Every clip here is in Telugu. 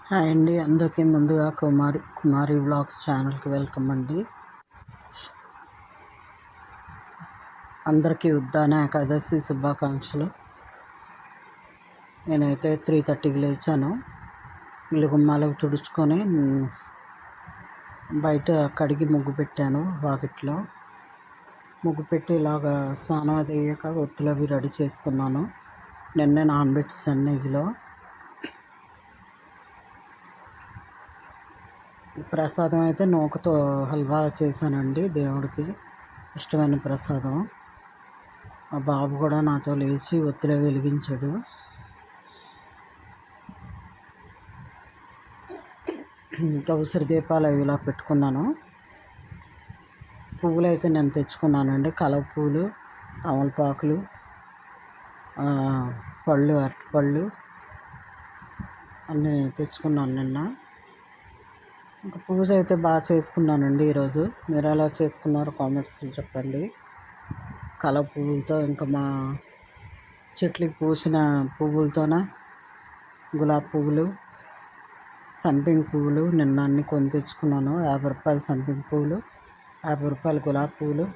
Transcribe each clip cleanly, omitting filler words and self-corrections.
హాయ్ అండి, అందరికీ ముందుగా కుమారి వ్లాగ్స్ ఛానల్కి వెల్కమ్ అండి. అందరికీ ఉద్దాన ఏకాదశి శుభాకాంక్షలు. నేనైతే 3:30కి లేచాను. ఇల్లు గుమ్మాలకు తుడుచుకొని బయట కడిగి ముగ్గు పెట్టాను. వాకిట్లో ముగ్గు పెట్టి ఇలాగా స్నానం అది అయ్యాక ఒత్తులు అవి రెడీ చేసుకున్నాను. నిన్నే నానబెట్టేసాను నెయ్యిలో. ప్రసాదం అయితే నూకతో హల్వా చేశానండి, దేవుడికి ఇష్టమైన ప్రసాదం. మా బాబు కూడా నాతో లేచి ఒత్తిడి వెలిగించాడు. ఇంకా ఉసిరి దీపాలు అవి ఇలా పెట్టుకున్నాను. పువ్వులు అయితే నేను తెచ్చుకున్నానండి. కలవ పువ్వులు, తమలపాకులు, పళ్ళు, అరటిపళ్ళు అన్నీ తెచ్చుకున్నాను నిన్న. ఇంకా పూజ అయితే బాగా చేసుకున్నానండి ఈరోజు. మీరు ఎలా చేసుకున్నారో కామెంట్స్లో చెప్పండి. కలవ పువ్వులతో, ఇంకా మా చెట్లకి పూసిన పువ్వులతోన గులాబీ పువ్వులు, సంపింగ్ పువ్వులు నిన్న అన్ని కొని తెచ్చుకున్నాను. 50 రూపాయలు సంపింగ్ పువ్వులు, 50 రూపాయలు గులాబీ పువ్వులు.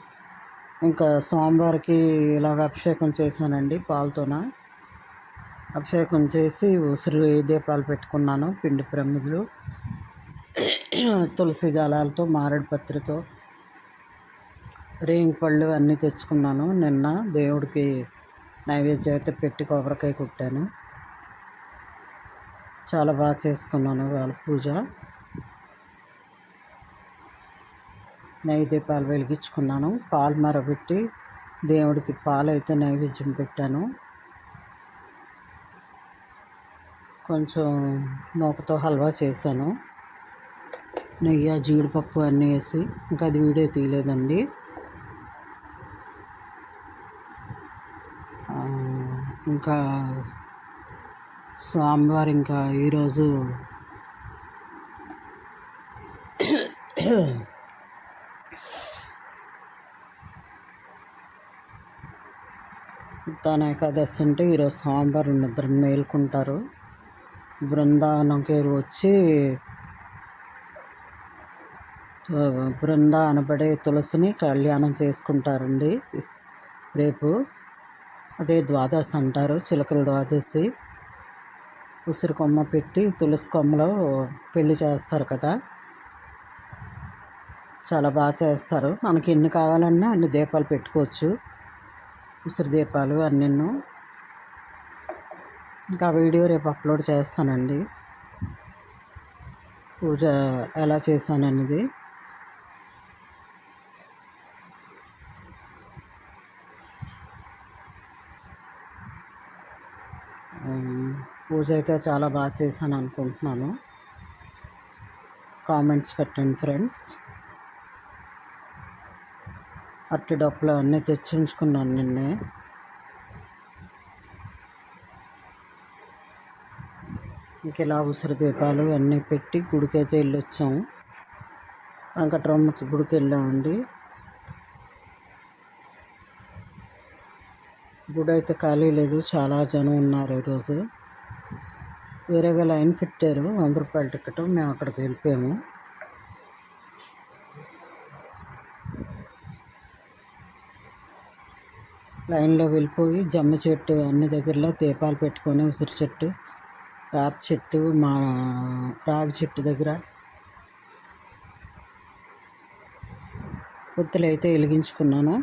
ఇంకా సోమవారికి ఇలాగ అభిషేకం చేశానండి పాలతోన. అభిషేకం చేసి ఉసిరి దీపాలు పెట్టుకున్నాను. పిండి ప్రమిదలు, తులసి దళాలతో, మారేడు పత్రితో, రేంగి పళ్ళు అన్నీ తెచ్చుకున్నాను. నిన్న దేవుడికి నైవేద్యం అయితే పెట్టి కొబ్బరికాయ కొట్టాను. చాలా బాగా చేసుకున్నాను వాళ్ళ పూజ. నెయ్యి దీపాలు వెలిగించుకున్నాను. పాలు మరబెట్టి దేవుడికి పాలు అయితే నైవేద్యం పెట్టాను. కొంచెం నూకతో హల్వా చేశాను. నెయ్యి, జీడిపప్పు అన్నీ వేసి. ఇంకా అది వీడియో తీయలేదండి. ఇంకా స్వామివారు ఇంకా ఈరోజు ఉత్తాన ఏకాదశి అంటే ఈరోజు స్వామివారు నిద్ర మేల్కుంటారు. బృందావనంకి వచ్చి బృంద అనబడే తులసిని కళ్యాణం చేసుకుంటారండి రేపు. అదే ద్వాదశి అంటారు, చిలకల ద్వాదశి. ఉసిరి కొమ్మ పెట్టి తులసి కొమ్మలో పెళ్లి చేస్తారు కదా, చాలా బాగా చేస్తారు. మనకి ఎన్ని కావాలన్నా అన్ని దీపాలు పెట్టుకోవచ్చు, ఉసిరి దీపాలు అన్నీను. ఇంకా వీడియో రేపు అప్లోడ్ చేస్తానండి, పూజ ఎలా చేశాననేది. పూజ అయితే చాలా బాగా చేశాను అనుకుంటున్నాను. కామెంట్స్ పెట్టండి ఫ్రెండ్స్. అట్టి డప్పులు అన్నీ తెచ్చించుకున్నాను నిన్నే. ఇంక ఇలా ఉసిరి దీపాలు అన్నీ పెట్టి గుడికి అయితే వెళ్ళొచ్చాము. వెంకటరమణకి గుడికి వెళ్ళామండి. గుడి అయితే ఖాళీ లేదు, చాలా జనం ఉన్నారు ఈరోజు. వేరేగా లైన్ పెట్టారు, 100 రూపాయల టికెట్. మేము అక్కడికి వెళ్ళిపోయాము. లైన్లో వెళ్ళిపోయి జమ్మి చెట్టు అన్ని దగ్గరలో దీపాలు పెట్టుకొని, ఉసిరి చెట్టు, వేప చెట్టు, మా రాగి చెట్టు దగ్గర ఒత్తులు అయితే వెలిగించుకున్నాను.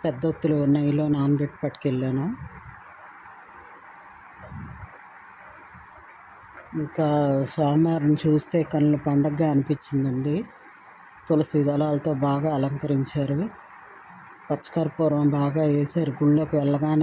పెద్ద ఒత్తులు నెయ్యిలో నానబెట్టి పట్టుకెళ్ళాను. ఇంకా స్వామివారిని చూస్తే కళ్ళు పండగగా అనిపించిందండి. తులసి దళాలతో బాగా అలంకరించారు, పచ్చకర్పూరం బాగా వేశారు. గుళ్ళోకి వెళ్ళగానే